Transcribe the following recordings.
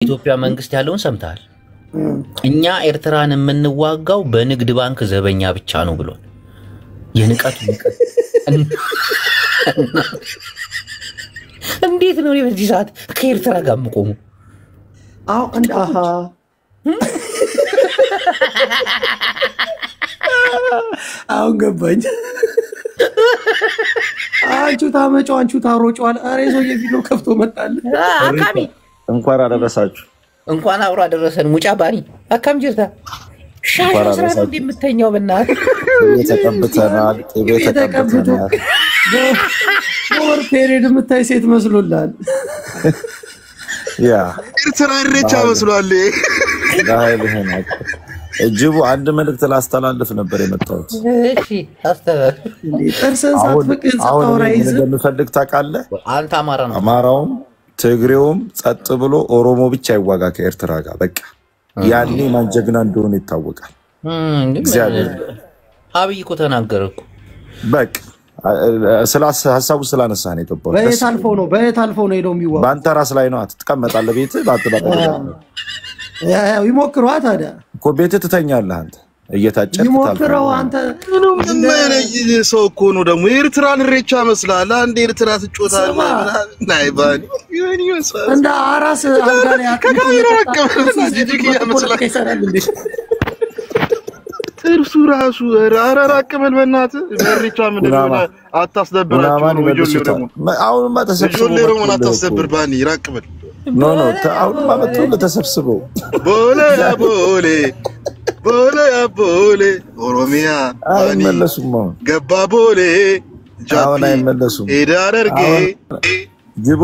ኢትዮጵያ መንግስት ያለውን ሰምታል እኛ ኤርትራን የምንዋጋው በንግድ ባንክ ዘበኛ ብቻ ነው ብሎ የንቀት እንዴት ነው በዚህ ሰዓት ከኤርትራ ጋር መቆሙ አው እንደ አሃ አው ገባኝ አንቺ ታመጫው አንቺ ታሮጫው አሬ ሶዬ ቪዲዮ ከፍቶ መጣለ አካሚ እንኳን አደረሳችሁ እንኳን አብሮ አደረሰን ሙጫ ባኒ አካም ጅርታ ሻይ አስራ እንደምተኛው በእናት ተቀብተናል ተቀብተናል ወር ፔሪድ ምታይ ሴት መስሎላል ያ ኤርትራ ኢሬቻ መስሏል ዳይልህና እጅቡ አንድ መልእክት ላስተላልፍ ነበር የመጣሁት እሺ አስተላልፍ ጥርሰን ሳትፈቅድ ሳታወራይዝ እንደምፈልግ ታውቃለህ አንተ አማራ ነው አማራውም ትግሬውም ጸጥ ብሎ ኦሮሞ ብቻ ይዋጋ ከኤርትራ ጋር በቃ ያኔ ማን ጀግና እንደሆነ ይታወቃል እግዚአብሔር አብይ እኮ ተናገረኩ በቃ ስላስ ሐሳቡ ስላነሳ ነው የገባው በየት አልፎ ነው ሄዶ የሚዋጋ ባንተ ራስ ላይ ነው አትቀመጣለህ ቤት ባትባል ያ ይሞክረዋ ታዲያ እኮ ቤት ትተኛለህ አንተ እየታጨት ይሞክረው አንተ ምን ሰው እኮ ነው ደግሞ ኤርትራን ኢሬቻ መስላል አንድ ኤርትራ ትጮታለህ ናይ ባኒ እንደ አራስ አልጋ ላይ ከካሜራ አቀመጥና ጂጂኪያ መስላል እርሱ ራሱ አራራ አቀመል በእናት ኢሬቻ ምንድነው አታስደብራችሁ አሁንማ ተሰብስበው ነው አታስደብር ባኒ ይራቅበል ኖ አሁንማ መጥቶ ተሰብስበው ቦሌ ኦሮሚያ አይመለሱም ገባ ቦሌ ጃውን አይመለሱም ኤዳርጌ ጅቦ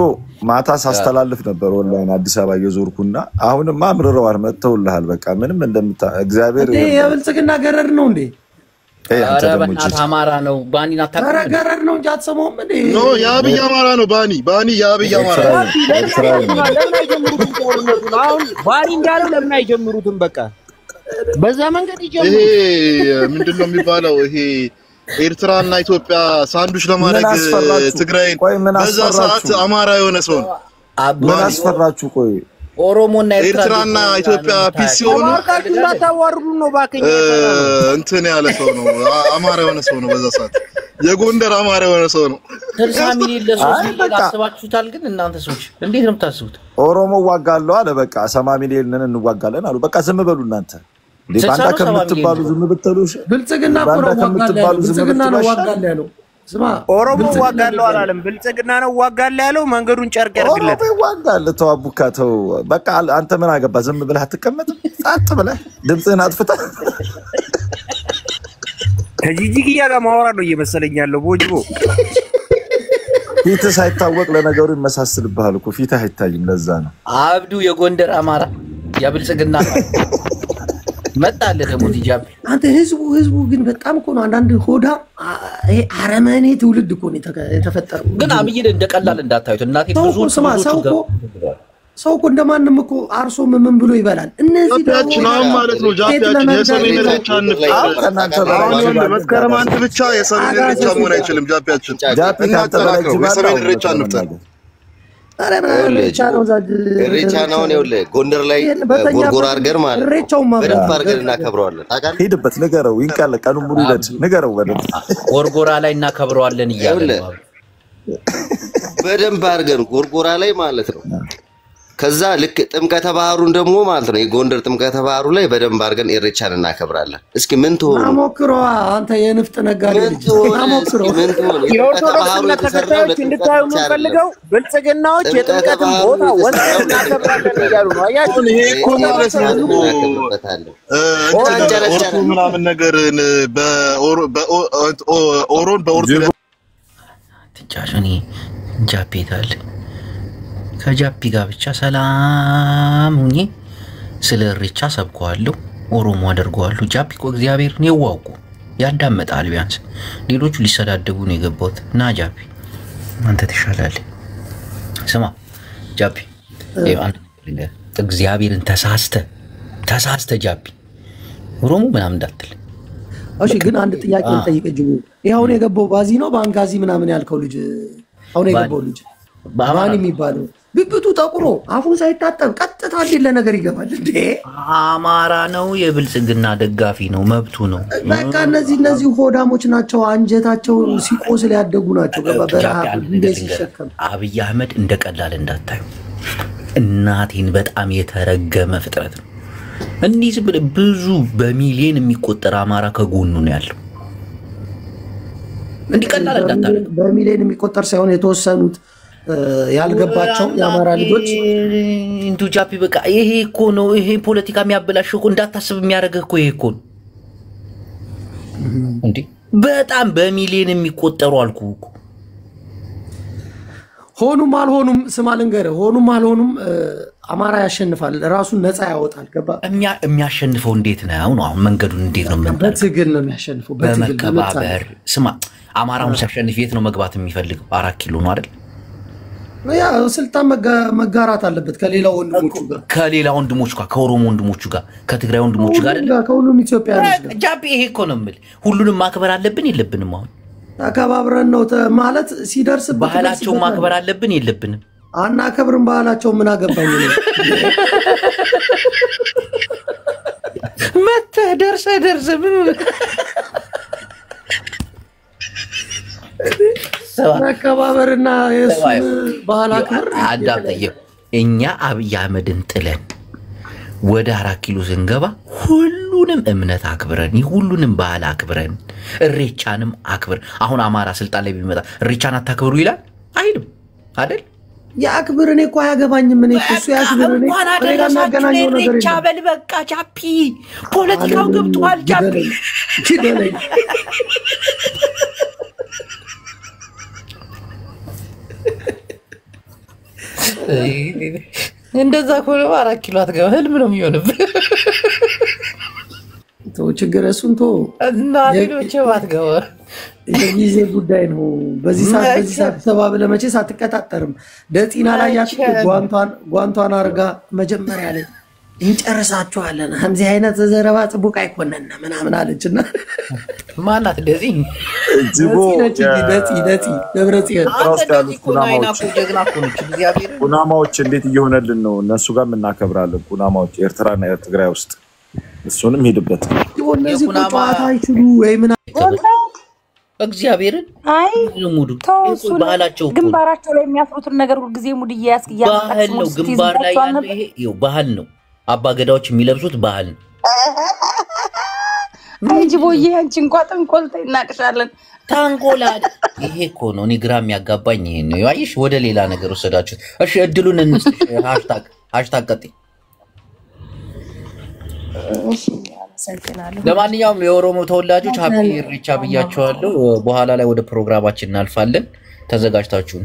ማታ ሳስተላልፍ ነበር ኦንላይን አዲስ አበባ የዞርኩና አሁንማ አምርረዋል መጥተውልሃል በቃ ምንም እንደምታ እግዚአብሔር የብልጽግና ገረድ ነው እንዴ አረበናት አማራ ነው ባኒና ታከረ ገረድ ነው እንጂ አትሰማውም እንዴ ኖ ያብይ አማራ ነው ባኒ ያብይ አማራ ለምን አይጀምሩትም ጦርነቱን አሁን ባኒ እንዳለው ለምን አይጀምሩትም በቃ በዛ መንገድ ይጀምሩ ይሄ ምንድነው የሚባለው ይሄ ኤርትራና ኢትዮጵያ ሳንዱች ለማድረግ ትግራይ በዛ ሰዓት አማራ የሆነ ሰው ነው ምን አስፈራችሁ ቆይ ኦሮሞና ኤርትራና ኢትዮጵያ ፒስ ሆኖ እንዳታዋርዱ ነው ባከኝ እንትን ያለ ሰው ነው አማራ የሆነ ሰው ነው በዛ ሰዓት የጎንደር አማራ የሆነ ሰው ነው 60 ሚሊዮን ለሶስት ሚሊዮን አስባችሁታል ግን እናንተ ሰዎች እንዴት ነው የምታስቡት ኦሮሞ ዋጋለው አለ በቃ 80 ሚሊዮን እንዋጋለን አሉ በቃ ዝም በሉ እናንተ ባንዳ ከምትባሉ ዝም ብትሉሽ ብልጽግና ነው ዋጋለ ያለው ስማ ኦሮሞ ዋጋለው አላለም ብልጽግና ነው ዋጋለ ያለው መንገዱን ጨርቅ ያርግለት ኦሮሞ ዋጋለ ተዋቡካተው በቃ አንተ ምን አገባ ዝም ብለህ አትቀመጥም ጻጥ ብለህ ድምጽህን አጥፍተህ ከጂጂኪያ ጋር ማወራ ነው እየመሰለኝ ያለው ቦጅቦ ፊት ሳይታወቅ ለነገሩ ይመሳሰልብሃል እኮ ፊት አይታይም ለዛ ነው አብዱ የጎንደር አማራ ያብልጽግና መጣለ ደግሞ ዲጃብ አንተ ህዝቡ ግን በጣም እኮ ነው አንዳንድ ሆዳ ይሄ አረመኔ ትውልድ እኮ ነው የተፈጠረው ግን አብይን እንደቀላል እንዳታዩት እናቴ ብዙ ሰው እኮ እንደማንም እኮ አርሶ ምን ብሎ ይበላል እነዚህ ጃፒያችን አሁን ማለት ነው ጃፒያችን የሰሜን ኢሬቻ አንፈታለን መስከረም አንድ ብቻ የሰሜን ኢሬቻ መሆን አይችልም ጃፒያችን የሰሜን ኢሬቻ አንፈታለን ኢሬቻ ነው ነው ጎንደር ላይ ጎርጎራ አርገር ማለት በደንብ አርገር እናከብረዋለን ታውቃለህ ሄድበት ንገረው ይንቃል ቀኑን ሙሉ ይደድ ንገረው ጎርጎራ ላይ እናከብረዋለን ይያለ በደንብ አርገን ጎርጎራ ላይ ማለት ነው ከዛ ልክ ጥምቀተ ባህሩን ደግሞ ማለት ነው የጎንደር ጥምቀተ ባህሩ ላይ በደንብ አርገን ኢሬቻን እናከብራለን እስኪ ምን ትሆኑ አሞክረዋ አንተ የንፍጥ ነጋዴ ልጅ አሞክረው የኦርቶዶክስ ተከታዮች እንድታዩ የምንፈልገው ብልጽግናዎች የጥምቀትን ቦታ ወንጀል እናከብራለን እያሉ ነው አያችሁ ይሄ እኮ ማለት ነው ኦርቶዶክስ ምናምን ነገር በኦሮን በኦርቶዶክስ ትጫሽኒ ጃፔታል ከጃፒ ጋር ብቻ ሰላም ሁኚ ስለ ኢሬቻ ሰብከዋለሁ ኦሮሞ አደርገዋለሁ ጃፒ እኮ እግዚአብሔርን ይዋውቁ ያዳመጣል ቢያንስ ሌሎቹ ሊሰዳደቡ ነው የገባውት ና ጃፒ አንተ ትሻላለህ ስማ ጃፒ እግዚአብሔርን ተሳስተ ጃፒ ኦሮሞ ምናምን እንዳትል እሺ ግን አንድ ጥያቄ ልጠይቅ ጅቡ ይሄውን የገባው ባዚ ነው ባንጋዚ ምናምን ያልከው ልጅ አሁን የገባው ልጅ ባኒ የሚባለው ብብቱ ጠቁሮ አፉን ሳይታጠብ ቀጥታ አይደለ ነገር ይገባል እንዴ? አማራ ነው የብልጽግና ደጋፊ ነው መብቱ ነው። በቃ እነዚህ ሆዳሞች ናቸው። አንጀታቸው ሲቆስል ያደጉ ናቸው። በበረሃብ እንደዚህ ሸከም አብይ አህመድ እንደቀላል እንዳታዩ እናቴን በጣም የተረገመ ፍጥረት ነው። እንዲህ ብዙ በሚሊዮን የሚቆጠር አማራ ከጎኑ ነው ያለው። እንዲህ ቀላል እንዳታዩ በሚሊዮን የሚቆጠር ሳይሆን የተወሰኑት ያልገባቸው የአማራ ልጆች እንቱ ጃፒ በቃ ይሄ እኮ ነው። ይሄ ፖለቲካ የሚያበላሽው እኮ እንዳታስብ የሚያደርግ እኮ ይሄ እኮ ነው እንዴ። በጣም በሚሊዮን የሚቆጠሩ አልኩ እኮ ሆኑም አልሆኑም ስማ ልንገርህ፣ ሆኑም አልሆኑም አማራ ያሸንፋል፣ ራሱን ነፃ ያወጣል። ገባ የሚያሸንፈው እንዴት ነው? አሁን መንገዱን እንዴት ነው? በትግል ነው የሚያሸንፈው፣ በመከባበር ስማ። አማራውን ሲያሸንፍ የት ነው መግባት የሚፈልገው? 4 ኪሎ ነው አይደል? ያ ስልጣን መጋራት አለበት ከሌላ ወንድሞቹ ጋር ከኦሮሞ ወንድሞቹ ጋር ከትግራይ ወንድሞቹ ጋር አይደል? ከሁሉም ኢትዮጵያውያን ጋር ጃፒ ይሄ እኮ ነው የምልህ። ሁሉንም ማክበር አለብን የለብንም? አሁን ተከባብረን ነው ማለት ሲደርስበት ባህላቸውን ማክበር አለብን የለብንም? አናከብርም። ባህላቸው ምን አገባኝ ነው መተ ደርሰ ምን ተከባበርና የሱን ባህል አክብር አዳምጠኝ። እኛ አብይ አህመድን ጥለን ወደ 4 ኪሎ ስንገባ ሁሉንም እምነት አክብረን ሁሉንም ባህል አክብረን እሬቻንም አክብር። አሁን አማራ ስልጣን ላይ ቢመጣ እሬቻን አታክብሩ ይላል አይልም አይደል? ያክብር። እኔ እኮ አያገባኝም። እኔ እሱ ያክብር። እኔ አደረሳችሁ እሬቻ በል በቃ ጃፒ ፖለቲካው ገብቷል። ጃፒ ኪደለኝ እንደዛ ኮለ 4 ኪሎ አትገባ። ህልም ነው የሚሆንብህ። ችግር እሱን እና ሌሎች አትገባ። የጊዜ ጉዳይ ነው። በዚህ ሰዓት ተባብለህ መቼ ሳትቀጣጠርም ደፂና ላይ ጓንቷን አርጋ መጀመሪያ ላይ እንጨርሳቸዋለን እዚህ አይነት ዘረባ ጽቡቅ አይኮነና ምናምን አለችና ማናት ደፂ ደብረጽዮን ኩናማዎች እንዴት እየሆነልን ነው? እነሱ ጋር እናከብራለን። ኩናማዎች ኤርትራና ትግራይ ውስጥ እሱንም ሄድበት እነዚህ ጨዋታ አይችሉ ወይ ምናምን እግዚአብሔርን አይ ሙዱ ባህላቸው ግንባራቸው ላይ የሚያፍሩትን ነገር ሁሉ ጊዜ ሙድ እያስቀያ ባህል ነው። ግንባር ላይ ያለው ይሄ ባህል ነው። አባገዳዎች የሚለብሱት ባህል ነው። አይጅቦዬ አንቺ እንኳን ተንኮል ተናቅሻለን። ታንኮላ ይሄ እኮ ነው። እኔ ግራ የሚያጋባኝ ይሄ ነው። ያይሽ ወደ ሌላ ነገር ወሰዳችሁት። እሺ እድሉን እንስጥ። ሃሽታግ ቀጥ እሺ አመሰግናለሁ። ለማንኛውም የኦሮሞ ተወላጆች ሃፒ ኢሬቻ ብያቸዋለሁ። በኋላ ላይ ወደ ፕሮግራማችን እናልፋለን። ተዘጋጅታችሁ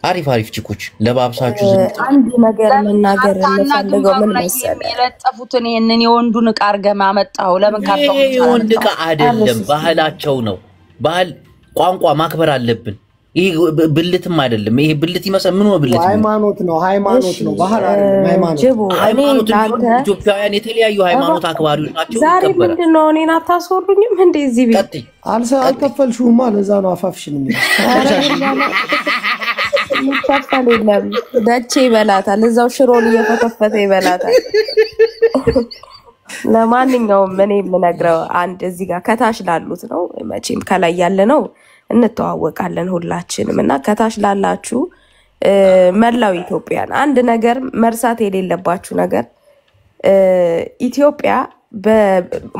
አሪፍ ቺኮች ለባብሳችሁ አንድ ነገር መናገር እንፈልገው ምን መሰለህ የለጠፉትን ይሄንን የወንዱን ዕቃ አርገማ መጣው ለምን ካርታው የወንድ ዕቃ አይደለም ባህላቸው ነው። ባህል ቋንቋ ማክበር አለብን። ይሄ ብልትም አይደለም። ይሄ ብልት ይመስል ምን ነው? ብልት ሃይማኖት ነው ባህል አይደለም። ሃይማኖት ኢትዮጵያውያን የተለያዩ ሃይማኖት አክባሪዎች ናቸው። ዛሬ ምንድነው እኔን አታስወሩኝም እንዴ? እዚህ ቤት አልከፈልሽውማ ለዛ ነው አፋፍሽን የሚከፈል የለም። ደቼ ይበላታል እዛው ሽሮን እየፈተፈተ ይበላታል። ለማንኛውም እኔ የምነግረው አንድ እዚህ ጋር ከታች ላሉት ነው። መቼም ከላይ ያለ ነው እንተዋወቃለን ሁላችንም እና ከታች ላላችሁ መላው ኢትዮጵያን አንድ ነገር መርሳት የሌለባችሁ ነገር ኢትዮጵያ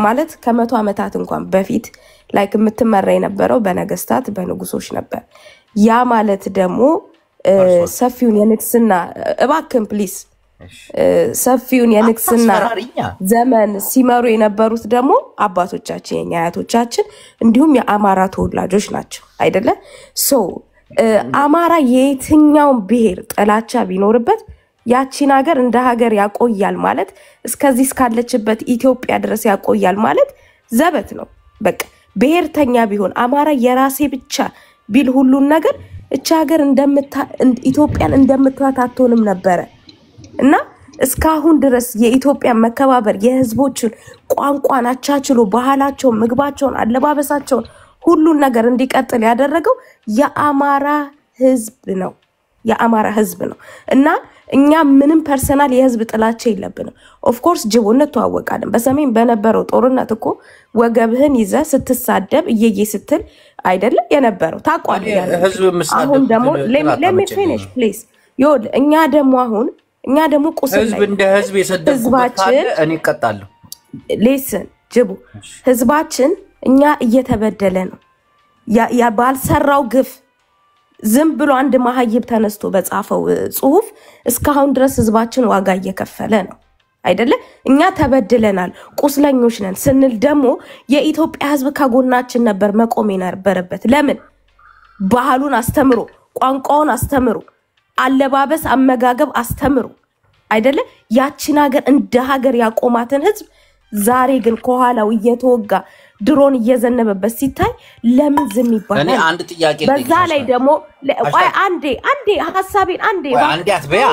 ማለት ከመቶ ዓመታት እንኳን በፊት ላይክ የምትመራ የነበረው በነገስታት በንጉሶች ነበር። ያ ማለት ደግሞ ሰፊውን የንግስና እባክን ፕሊስ ሰፊውን የንግስና ዘመን ሲመሩ የነበሩት ደግሞ አባቶቻችን የኛ አያቶቻችን እንዲሁም የአማራ ተወላጆች ናቸው አይደለ? አማራ የትኛው ብሔር ጥላቻ ቢኖርበት ያቺን ሀገር እንደ ሀገር ያቆያል ማለት እስከዚህ እስካለችበት ኢትዮጵያ ድረስ ያቆያል ማለት ዘበት ነው። በቃ ብሔርተኛ ቢሆን አማራ የራሴ ብቻ ቢል ሁሉን ነገር እቻ ሀገር ኢትዮጵያን እንደምትዋት አትሆንም ነበር እና እስካሁን ድረስ የኢትዮጵያ መከባበር የህዝቦችን ቋንቋን አቻችሎ ባህላቸውን ምግባቸውን አለባበሳቸውን ሁሉን ነገር እንዲቀጥል ያደረገው የአማራ ህዝብ ነው። የአማራ ህዝብ ነው እና እኛ ምንም ፐርሰናል የህዝብ ጥላቻ የለብንም ኦፍ ኮርስ ጅቦ እንተዋወቃለን በሰሜን በነበረው ጦርነት እኮ ወገብህን ይዘ ስትሳደብ እየየ ስትል አይደለ የነበረው ታቋል አሁን ደግሞ let me finish please ይወል እኛ ደግሞ ቁስል ህዝብ እንደ ህዝብ የሰደብኩበት ካለ እኔ እቀጣለሁ listen ጅቦ ህዝባችን እኛ እየተበደለ ነው ያ ባልሰራው ግፍ ዝም ብሎ አንድ ማህይብ ተነስቶ በጻፈው ጽሁፍ እስካሁን ድረስ ህዝባችን ዋጋ እየከፈለ ነው አይደለ እኛ ተበድለናል ቁስለኞች ነን ስንል ደግሞ የኢትዮጵያ ህዝብ ከጎናችን ነበር መቆም የነበረበት ለምን ባህሉን አስተምሮ ቋንቋውን አስተምሮ አለባበስ አመጋገብ አስተምሮ አይደለ ያቺን ሀገር እንደ ሀገር ያቆማትን ህዝብ ዛሬ ግን ከኋላው እየተወጋ ድሮን እየዘነበበት ሲታይ ለምን ዝም ይባላል እኔ አንድ ጥያቄ በዛ ላይ ደግሞ ቆይ አንዴ ሐሳቤን አንዴ አትበያ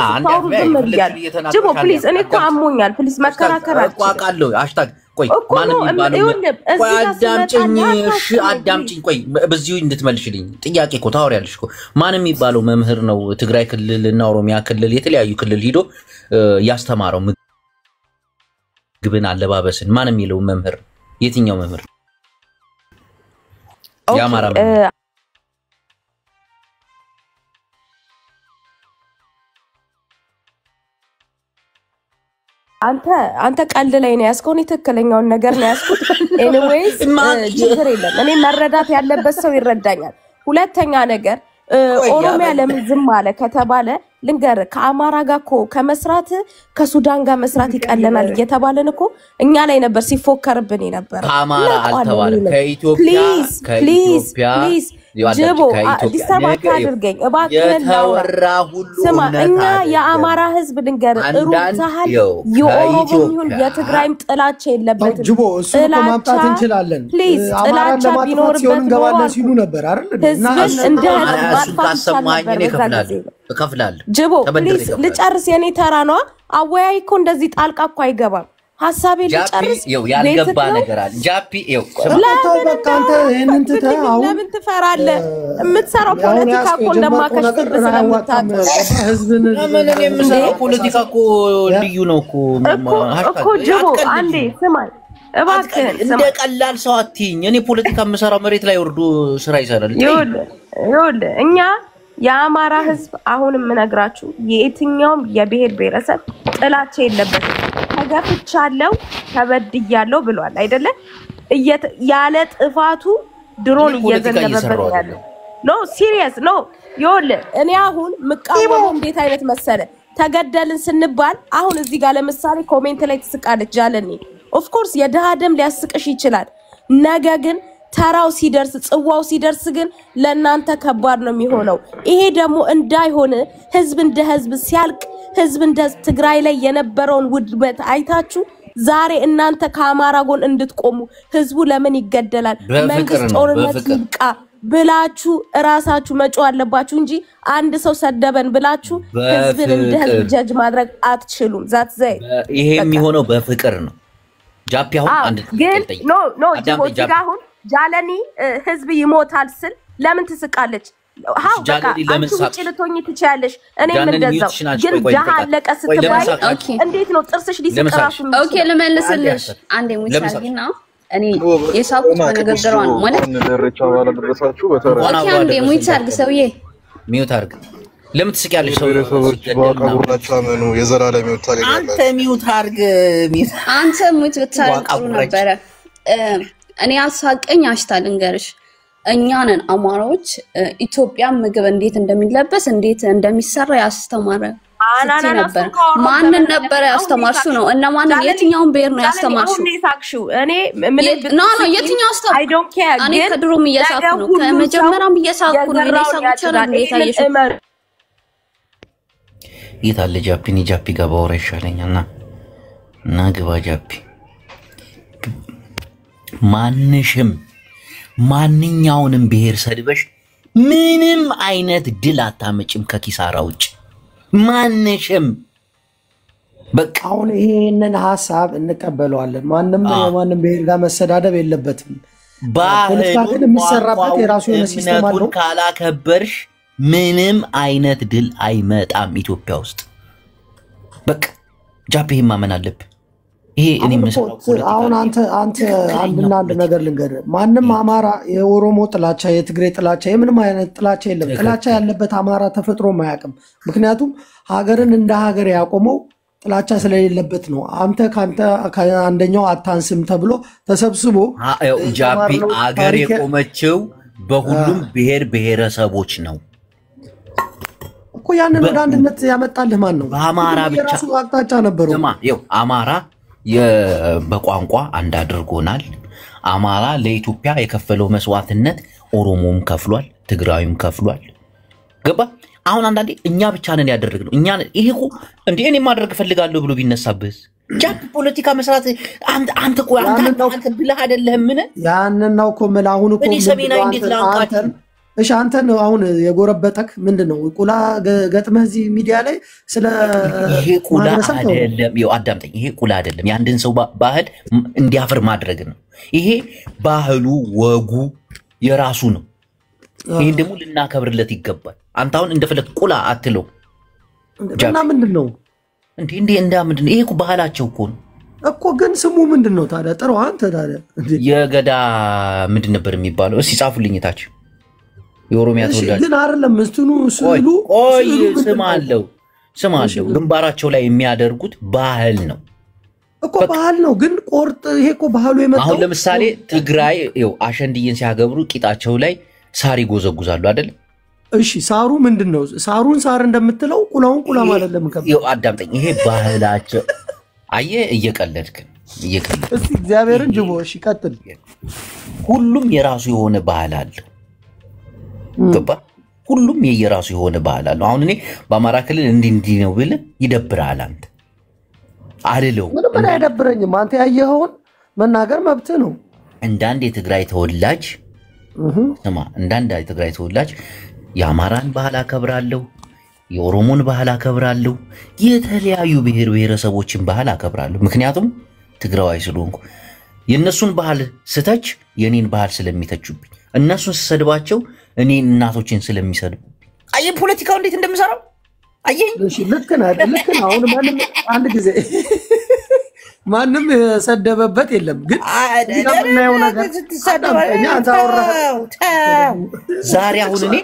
ጅቦ ፕሊዝ እኔ እኮ አሞኛል ፕሊዝ መከራከር አቋቃለሁ ሃሽታግ ቆይ ማንም ይባለው ቆይ አዳምጪኝ እሺ አዳምጪኝ ቆይ በዚሁ እንድትመልሽልኝ ጥያቄ እኮ ታወሪያለሽ እኮ ማንም ይባለው መምህር ነው ትግራይ ክልል እና ኦሮሚያ ክልል የተለያዩ ክልል ሄዶ ያስተማረው ምግብን አለባበስን ማንም ይለው መምህር የትኛው መምህር ያማራ አንተ ቀልድ ላይ ነው ያስከው ነው ተከለኛውን ነገር ነው ያስኩት ኤኒዌይስ ችግር የለም እኔ መረዳት ያለበት ሰው ይረዳኛል ሁለተኛ ነገር ኦሮሚያ ለምን ዝም አለ ከተባለ ልንገር ከአማራ ጋር እኮ ከመስራት ከሱዳን ጋር መስራት ይቀለናል እየተባለን እኮ እኛ ላይ ነበር ሲፎከርብን ነበር ከአማራ አልተባለም ከኢትዮጵያ ጅቦ ዲስተርባንስ አድርገኝ እባክህን የተወራ ሁሉ ስማ እኛ የአማራ ህዝብ ልንገር ሩታሃል የኦሮሞም የትግራይም ጥላቻ የለበትም ጅቦ እሱ ማምጣት እንችላለን ጥላቻ ቢኖርበት እንገባለን ሲሉ ነበር አይደል እና እንደ ካሰማኝ እኔ እከፍላለሁ ጅቦ ፕሊዝ ልጨርስ የኔ ተራ ነው አወያይ እኮ እንደዚህ ጣልቃ እኮ አይገባም ሐሳቤ ልጨርስ ያልገባ ነገር አለ ጃፒ በቃ አንተ ይሄንን ተታው ለምን ትፈራለህ የምትሰራው ፖለቲካ እኮ እንደማከሽፍ ስለምታውቅ ህዝብን ለምን የምሰራው ፖለቲካ እኮ ልዩ ነው እኮ ጅቦ አንዴ ስማኝ እባክህ እንደ ቀላል ሰው አትይኝ እኔ ፖለቲካ የምሰራው መሬት ላይ ወርዶ ስራ ይሰራል ይወል እኛ የአማራ ህዝብ አሁንም ምነግራችሁ የትኛውም የብሔር ብሔረሰብ ጥላቻ የለበትም ተገፍቻለሁ ተበድያለሁ ብሏል አይደለ ያለ ጥፋቱ ድሮን እየዘነበበት ያለው ኖ ሲሪየስ ኖ ይወል እኔ አሁን መቃወም እንዴት አይነት መሰለ ተገደልን ስንባል አሁን እዚህ ጋር ለምሳሌ ኮሜንት ላይ ተስቃለች ጃለኒ ኦፍ ኮርስ የደሃ ደም ሊያስቅሽ ይችላል ነገ ግን ተራው ሲደርስ ጽዋው ሲደርስ ግን ለናንተ ከባድ ነው የሚሆነው ይሄ ደግሞ እንዳይሆን ህዝብ እንደ ህዝብ ሲያልቅ ህዝብ እንደ ትግራይ ላይ የነበረውን ውድበት አይታችሁ ዛሬ እናንተ ከአማራ ጎን እንድትቆሙ ህዝቡ ለምን ይገደላል መንግስት ጦርነት ይብቃ ብላችሁ ራሳችሁ መጮ አለባችሁ እንጂ አንድ ሰው ሰደበን ብላችሁ ህዝብን እንደ ህዝብ ጀጅ ማድረግ አትችሉም ዛት ዘይ ይሄ የሚሆነው በፍቅር ነው ጃፒው አንድ ኖ ጅቦጋሁን ጃለኒ ህዝብ ይሞታል ስል ለምን ትስቃለች ሃው በቃ አንቺ ውጪ ልትሆኚ ትችያለሽ እኔም እንደዛው ግን ጃሃ አለቀ ስትባይ እንዴት ነው ጥርስሽ ሊስቀራሱ ኦኬ ለመልስልሽ አንዴ ሙቻሊ ነው እኔ የሳቁት ንግግሯ ነው ማለት ደረቻው ያለደረሳችሁ በተራ አንዴ ሙቻል ሰውዬ ሚውት አርግ ለምን ትስቂያለሽ ሰዎች ባቀቡራቻ ምኑ የዘላለም ሚውት ታገኛለህ አንተ ሚውት አርግ አንተ ሙት ብታርግ ጥሩ ነበረ እኔ አሳቀኝ አሽታል እንገርሽ እኛ ነን አማራዎች ኢትዮጵያ ምግብ እንዴት እንደሚለበስ እንዴት እንደሚሰራ ያስተማረ ነበር ማን ነበር ያስተማርሹ ነው እና ማን የትኛውን ብሔር ነው ያስተማርሹ እኔ ምን ኖ የትኛው አስተማር I don't care እኔ ከድሮም እየሳኩ ነው ከመጀመሪያም እየሳኩ ነው ለሳኩ ነው ለታየሽ ይታለ ጃፒኒ ጃፒ ጋር ባወራ ይሻለኛልና እና ግባ ጃፒ ማንሽም ማንኛውንም ብሔር ሰድበሽ ምንም አይነት ድል አታመጭም ከኪሳራ ውጭ ማንሽም በቃ አሁን ይሄንን ሐሳብ እንቀበለዋለን ማንንም የማንንም ብሔር ጋር መሰዳደብ የለበትም ባህሉን የሚሰራበት የራሱ የሆነ ሲስተም አለው ካላከበርሽ ምንም አይነት ድል አይመጣም ኢትዮጵያ ውስጥ። በቃ ጃፒ ማመን አለብህ። ይሄ እኔ አሁን አንተ አንድና አንድ ነገር ልንገርህ። ማንም አማራ የኦሮሞ ጥላቻ፣ የትግሬ ጥላቻ፣ የምንም አይነት ጥላቻ የለም። ጥላቻ ያለበት አማራ ተፈጥሮ ማያውቅም። ምክንያቱም ሀገርን እንደ ሀገር ያቆመው ጥላቻ ስለሌለበት ነው። አንተ ከአንደኛው አታንስም ተብሎ ተሰብስቦ ጃፒ አገር የቆመችው በሁሉም ብሔር ብሔረሰቦች ነው እኮ። ያንን ወደ አንድነት ያመጣልህ ማን ነው? በአማራ ብቻ የራሱ አቅጣጫ ነበረው። አማራ በቋንቋ አንድ አድርጎናል። አማራ ለኢትዮጵያ የከፈለው መስዋዕትነት ኦሮሞም ከፍሏል፣ ትግራዩም ከፍሏል። ገባ? አሁን አንዳንዴ እኛ ብቻ ነን ያደረግነው። ይሄ እኮ እንዴ እኔ ማድረግ ፈልጋለሁ ብሎ ቢነሳብህ ጃፒ ፖለቲካ መስራት አንተ ብለህ አይደለህም? ምን ያንን ነው እኮ የምልህ። አሁን እኮ እኔ ሰሜናዊ እንዴት ላንቃት? እሺ አንተን አሁን የጎረበጠክ ምንድነው? ቁላ ገጥመህ እዚህ ሚዲያ ላይ ስለ ይሄ ቁላ አይደለም። ይኸው አዳምጠኝ። ይሄ ቁላ አይደለም። የአንድን ሰው ባህል እንዲያፍር ማድረግ ነው። ይሄ ባህሉ ወጉ የራሱ ነው። ይሄን ደግሞ ልናከብርለት ይገባል። አንተ አሁን እንደፈለክ ቁላ አትለው እና ምንድነው እንዴ ምንድነው? ይሄ እኮ ባህላቸው እኮ ነው እኮ። ግን ስሙ ምንድነው ታዲያ? ጥሩ አንተ ታዲያ የገዳ ምንድን ነበር የሚባለው? እስኪ ጻፉልኝ ታች። የኦሮሚያ ተወላጅ ግን አይደለም እንትኑ ስሉ ስም አለው ግንባራቸው ላይ የሚያደርጉት ባህል ነው እኮ ባህል ነው። ግን ቆርጥ ይሄ እኮ ባህሉ የመጣው አሁን ለምሳሌ ትግራይ አሸንድዬን ሲያገብሩ ቂጣቸው ላይ ሳር ይጎዘጉዛሉ አይደል? እሺ ሳሩ ምንድነው? ሳሩን ሳር እንደምትለው ቁላውን ቁላ ማለት ለምን አዳምጠኝ። ይሄ ባህላቸው አየህ፣ እየቀለድክ እስቲ እግዚአብሔርን ጅቦ። እሺ ቀጥል። ሁሉም የራሱ የሆነ ባህል አለው። ገባ? ሁሉም የየራሱ የሆነ ባህል አለው። አሁን እኔ በአማራ ክልል እንዲህ ነው ብልህ ይደብራል አንተ አልለው። ምንም አይደብረኝም። አንተ ያየኸውን መናገር መብት ነው። እንዳንድ የትግራይ ተወላጅ የአማራን ባህል አከብራለሁ፣ የኦሮሞን ባህል አከብራለሁ፣ የተለያዩ ብሔር ብሔረሰቦችን ባህል አከብራለሁ። ምክንያቱም ትግራዋይ ስለሆንኩ የእነሱን ባህል ስተች የኔን ባህል ስለሚተቹብኝ፣ እነሱን ስሰድባቸው እኔ እናቶችን ስለሚሰድቡ። አየህ ፖለቲካው እንዴት እንደምሰራው አየህ። ልክ ነህ። አሁን አንድ ጊዜ ማንም የሰደበበት የለም። ግን ምናየው ነገር ዛሬ አሁን እኔ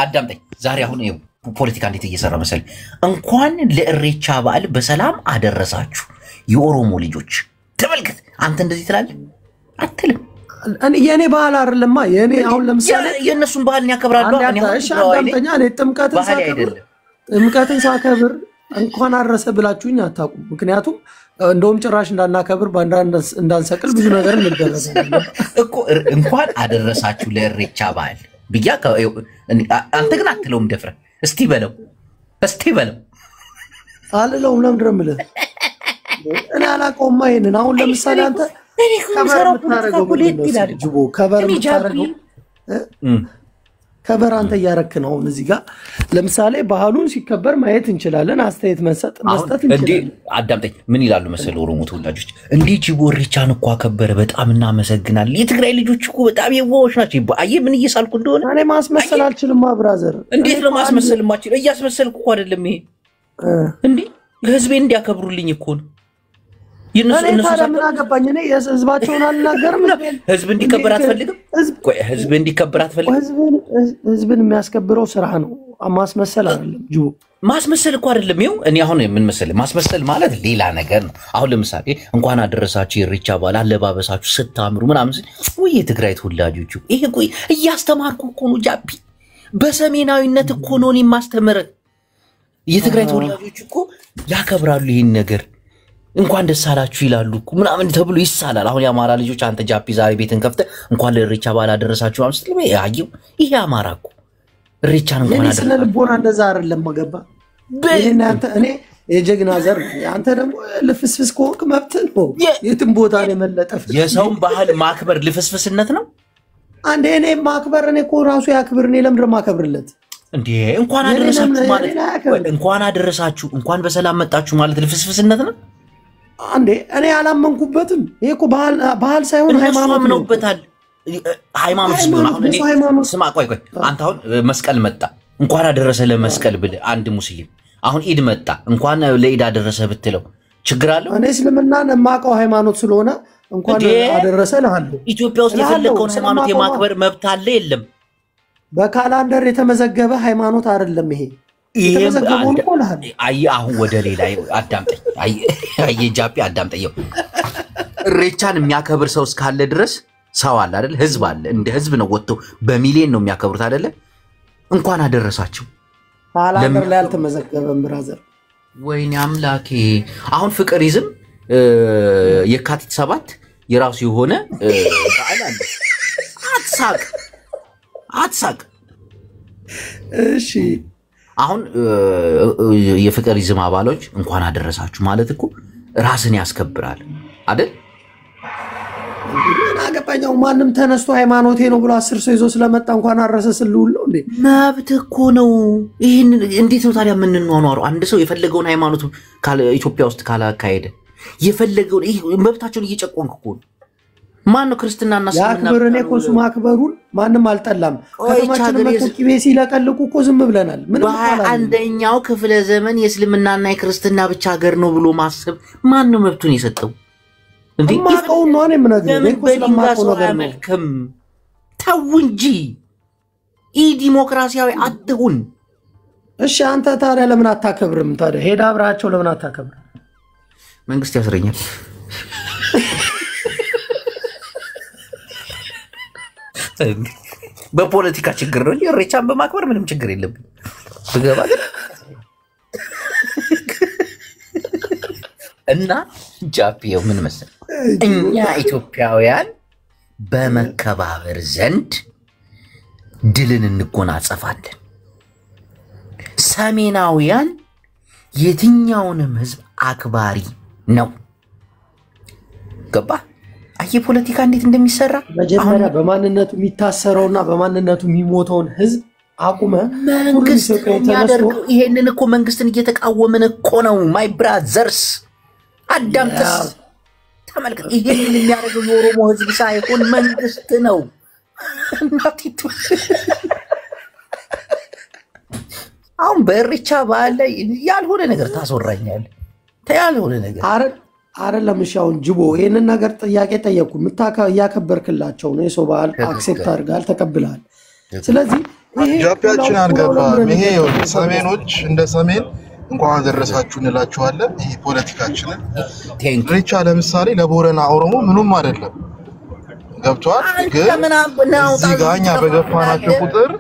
አዳምጠኝ። ዛሬ አሁን ፖለቲካ እንዴት እየሰራ መሰለኝ። እንኳን ለእሬቻ በዓል በሰላም አደረሳችሁ የኦሮሞ ልጆች። ተመልከት። አንተ እንደዚህ ትላለህ አትልም? የኔ ባህል አይደለማ። የኔ አሁን ለምሳሌ የእነሱን ባህል ያከብራሉ። አዳምጠኛ። ጥምቀትን ሳከብር እንኳን አደረሰ ብላችሁኝ አታውቁም። ምክንያቱም እንደውም ጭራሽ እንዳናከብር እንዳንሰቅል ብዙ ነገር እንደረጋለን እኮ። እንኳን አደረሳችሁ ለእሬቻ በዓል ብያ። አንተ ግን አትለውም ደፍረህ። እስቲ በለው አልለውም። ለምንድን ነው የምልህ? እኔ አላውቀውማ ይሄንን። አሁን ለምሳሌ አንተ ከበር የምታደርገው ጅቦ ከበር የምታደርገው ከበር አንተ እያረክ ነው። አሁን እዚህ ጋር ለምሳሌ ባህሉን ሲከበር ማየት እንችላለን፣ አስተያየት መስጠት እንችላለን። አዳምጠኝ። ምን ይላሉ መሰለ ኦሮሞ ተወላጆች? እንዲህ ጅቦ እሬቻን እኮ አከበረ፣ በጣም እናመሰግናለን። የትግራይ ልጆች እኮ በጣም የዋሆች ናቸው። አየህ ምን እየሳልኩ እንደሆነ። እኔ ማስመሰል አልችልም ብራዘር። እንዴት ነው ማስመሰል የማችለው? እያስመሰልኩ እኮ አይደለም። ይሄ እንዴ ህዝቤ እንዲያከብሩልኝ እኮ ነው። ምን አገባኝ እኔ? ህዝባቸውን አልናገርም። ህዝብ እንዲከበር አትፈልግም? ህዝብ እንዲከበር አትፈልግም? ህዝብን የሚያስከብረው ስራ ነው፣ ማስመሰል አይደለም። ጅቦ ማስመሰል እኮ አይደለም። ይኸው እኔ አሁን ምን መሰለህ፣ ማስመሰል ማለት ሌላ ነገር ነው። አሁን ለምሳሌ እንኳን አደረሳችሁ የኢሬቻ በዓል አለባበሳችሁ ስታምሩ ምናምን ወይ የትግራይ ተወላጆች፣ ይሄ ቆይ እያስተማርኩ እኮ ነው ጃፒ። በሰሜናዊነት እኮ ነው እኔ የማስተምረው። የትግራይ ተወላጆች እኮ ያከብራሉ ይሄን ነገር። እንኳን ደስ አላችሁ ይላሉ እኮ ምናምን ተብሎ ይሳላል። አሁን የአማራ ልጆች አንተ ጃፒ ዛሬ ቤትን ከፍተህ እንኳን ለኢሬቻ በዓል አደረሳችሁ ማለት ነው። ያየው ይሄ አማራ እኮ ኢሬቻን እንኳን አደረሳችሁ። ስለ ልቦና እንደዛ አይደለም ገባ። እኔ የጀግና ዘር፣ አንተ ደግሞ ልፍስፍስ ከሆንክ መብትህ ነው። የትም ቦታ ላይ መለጠፍ። የሰውን ባህል ማክበር ልፍስፍስነት ነው አንዴ። እኔ ማክበር እኔ እኮ ራሱ ያክብር። እኔ ለምንድን ነው ማከብርለት እንዴ? እንኳን አደረሳችሁ ማለት እንኳን አደረሳችሁ እንኳን በሰላም መጣችሁ ማለት ልፍስፍስነት ነው አንዴ። እኔ አላመንኩበትም። ይሄ እኮ ባህል ሳይሆን ሃይማኖት ነውበታል። ሃይማኖት ሲሆን አሁን እኔ ስማ፣ ቆይ አንተ አሁን መስቀል መጣ እንኳን አደረሰ ለመስቀል ብለ አንድ ሙስሊም አሁን ኢድ መጣ እንኳን ለኢድ አደረሰ ብትለው ችግር አለው? እኔ እስልምናን የማውቀው ሃይማኖት ስለሆነ እንኳን አደረሰ እልሃለሁ። ኢትዮጵያ ውስጥ የፈለከውን ሃይማኖት የማክበር መብት አለ የለም? በካላንደር የተመዘገበ ሃይማኖት አይደለም ይሄ። የተመዘገበው እኮ እልሃለሁ። አሁን ወደ ሌላ አዳምጠኝ። ጃፒ አዳምጠኝ። ኢሬቻን የሚያከብር ሰው እስካለ ድረስ ሰው አለ አይደል? ህዝብ አለ። እንደ ህዝብ ነው ወጥቶ በሚሊዮን ነው የሚያከብሩት አይደለ? እንኳን አደረሳችሁ። ካላንደር ላይ አልተመዘገበም ብራዘር። ወይኔ አምላኬ። አሁን ፍቅሪዝም የካቲት 7 የራሱ የሆነ በዓል አለ። አትሳቅ። እሺ አሁን የፍቅሪዝም አባሎች እንኳን አደረሳችሁ ማለት እኮ ራስን ያስከብራል አይደል? አገባኛው ማንም ተነስቶ ሃይማኖቴ ነው ብሎ 10 ሰው ይዞ ስለመጣ እንኳን አረሰ ስልውል ነው እንዴ? መብት እኮ ነው። ይሄን እንዴት ነው ታዲያ የምንኗኗረው? አንድ ሰው የፈለገውን ሃይማኖት ኢትዮጵያ ውስጥ ካላካሄደ የፈለገውን ይሄ መብታቸውን እየጨቆንክ እኮ ነው። ማን ነው ክርስትናና እስልምና ያክብርኔ እኮ እሱ ማክበሩን ማንም አልጠላም። ከተማችን መጥቂቤ ሲለቀልቁ እኮ ዝም ብለናል። ምን ማለት አንደኛው ክፍለ ዘመን የእስልምናና የክርስትና ብቻ ሀገር ነው ብሎ ማሰብ ማን ነው መብቱን የሰጠው? እንዴ ማቀው ነው እኔ ምነግርህ እኮ ስለማቀው ነገር ነው። ተው እንጂ ዲሞክራሲያዊ አትሁን። እሺ አንተ ታዲያ ለምን አታከብርም? ታዲያ ሄዳ አብራቸው ለምን አታከብርም? መንግስት ያስረኛል። በፖለቲካ ችግር ነው። ኢሬቻን በማክበር ምንም ችግር የለብኝ። ብገባ ግን እና ጃፒው ምን መሰለህ እኛ ኢትዮጵያውያን በመከባበር ዘንድ ድልን እንጎናጸፋለን። ሰሜናውያን የትኛውንም ህዝብ አክባሪ ነው። ገባ? አየ ፖለቲካ እንዴት እንደሚሰራ መጀመሪያ በማንነቱ የሚታሰረውና በማንነቱ የሚሞተውን ህዝብ አቁመ መንግስት የሚያደርገው ይሄንን እኮ መንግስትን እየተቃወመን እኮ ነው። ማይ ብራዘርስ አዳምጥስ ተመልከት። ይሄንን የሚያደርገው የኦሮሞ ህዝብ ሳይሆን መንግስት ነው። እናቲቱ አሁን በኢሬቻ በዓል ላይ ያልሆነ ነገር ታስወራኛል። ያልሆነ ነገር አይደለም። እሺ አሁን ጅቦ ይሄንን ነገር ጥያቄ ጠየቁ። ያከበርክላቸው ነው የሰው በዓል አክሴፕት አድርጋል ተቀብለሃል። ስለዚህ ጃፒያችን አልገባም። ይሄ ሰሜኖች እንደ ሰሜን እንኳን አደረሳችሁ እንላችኋለን። ይሄ ፖለቲካችንን ኢሬቻ ለምሳሌ ለቦረና ኦሮሞ ምኑም አይደለም። ገብቷል? ግን እዚህ ጋር እኛ በገፋናቸው ቁጥር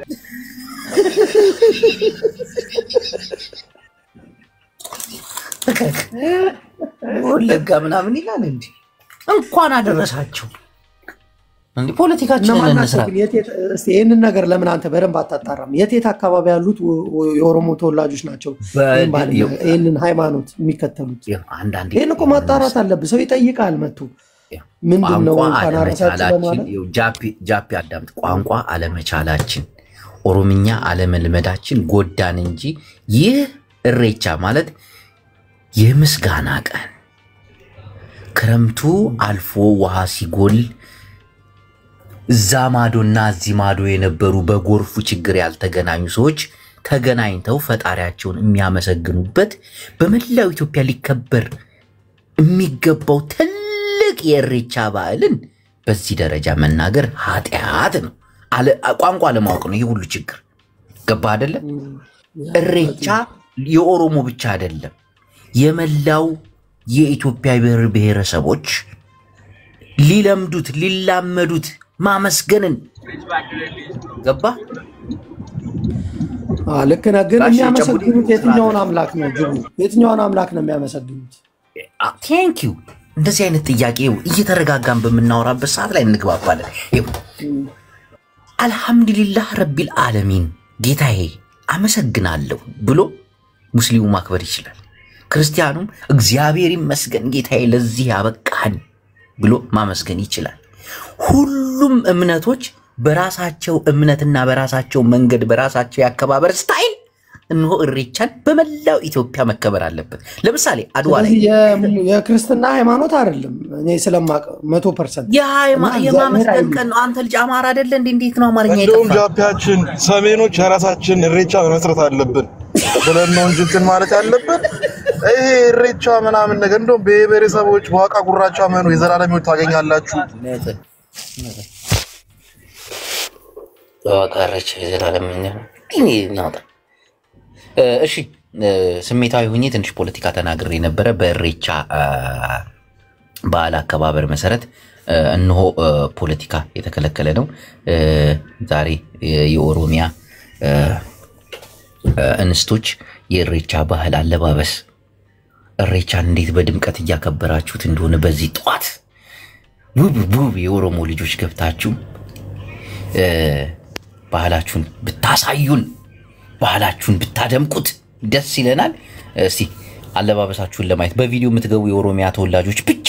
ወለጋ ምናምን ይላል እንዴ? እንኳን አደረሳችሁ እንዴ? ፖለቲካችንን እንስራ። እስቲ ይሄንን ነገር ለምን አንተ በደንብ አታጣራም? የት አካባቢ ያሉት የኦሮሞ ተወላጆች ናቸው ይሄንን ሃይማኖት የሚከተሉት? ይሄን እኮ ማጣራት አለብህ። ሰው ይጠይቃል መጥቶ ምንድነው እንኳን አደረሳችሁ ማለት? ጃፒ አዳምጥ። ቋንቋ አለመቻላችን ኦሮምኛ አለመልመዳችን ጎዳን እንጂ ይህ ኢሬቻ ማለት የምስጋና ቀን ክረምቱ አልፎ ውሃ ሲጎል ዛማዶና ዚማዶ የነበሩ በጎርፉ ችግር ያልተገናኙ ሰዎች ተገናኝተው ፈጣሪያቸውን የሚያመሰግኑበት በመላው ኢትዮጵያ ሊከበር የሚገባው ትልቅ የኢሬቻ በዓልን በዚህ ደረጃ መናገር ኃጢአት ነው። ቋንቋ ለማወቅ ነው ይህ ሁሉ ችግር። ገባ አይደለ? ኢሬቻ የኦሮሞ ብቻ አይደለም፣ የመላው የኢትዮጵያ ብሔር ብሔረሰቦች ሊለምዱት ሊላመዱት ማመስገንን ገባ? ልክ ነህ። ግን የሚያመሰግኑት የትኛውን አምላክ ነው? ጅቡ የትኛውን አምላክ ነው የሚያመሰግኑት? ቴንክ ዩ። እንደዚህ አይነት ጥያቄ እየተረጋጋን በምናወራበት ሰዓት ላይ እንግባባለን። አልሐምዱሊላህ ረቢል ዓለሚን ጌታዬ አመሰግናለሁ ብሎ ሙስሊሙ ማክበር ይችላል። ክርስቲያኑም እግዚአብሔር ይመስገን ጌታዬ ለዚህ ያበቃን ብሎ ማመስገን ይችላል። ሁሉም እምነቶች በራሳቸው እምነትና በራሳቸው መንገድ በራሳቸው ያከባበር ስታይል እንሆ እሬቻን በመላው ኢትዮጵያ መከበር አለበት። ለምሳሌ አድዋ ላይ የክርስትና ሃይማኖት አይደለም እኔ ስለማቀ 100% የማመስገን ነው። አንተ ልጅ አማራ አይደለ እንዴ? እንዴት ነው አማርኛ ይጠፋ? እንደውም ጃፒያችን ሰሜኖች የራሳችን እሬቻ መመስረት አለብን ብለን ነው እንጂ እንትን ማለት ያለብን ይሄ እሬቻ ምናምን ነገር እንደውም ብሔረሰቦች ዋቃ ጉራቻ መኑ የዘላለም ሕይወት ታገኛላችሁ። ዋቃረች የዘላለም ነው። እሺ ስሜታዊ ሆኜ ትንሽ ፖለቲካ ተናግሬ ነበረ። በእሬቻ በዓል አከባበር መሰረት እነሆ ፖለቲካ የተከለከለ ነው። ዛሬ የኦሮሚያ እንስቶች የእሬቻ ባህል አለባበስ እሬቻን እንዴት በድምቀት እያከበራችሁት እንደሆነ በዚህ ጠዋት ውብ የኦሮሞ ልጆች ገብታችሁ ባህላችሁን ብታሳዩን ባህላችሁን ብታደምቁት ደስ ይለናል። እስቲ አለባበሳችሁን ለማየት በቪዲዮ የምትገቡ የኦሮሚያ ተወላጆች ብቻ።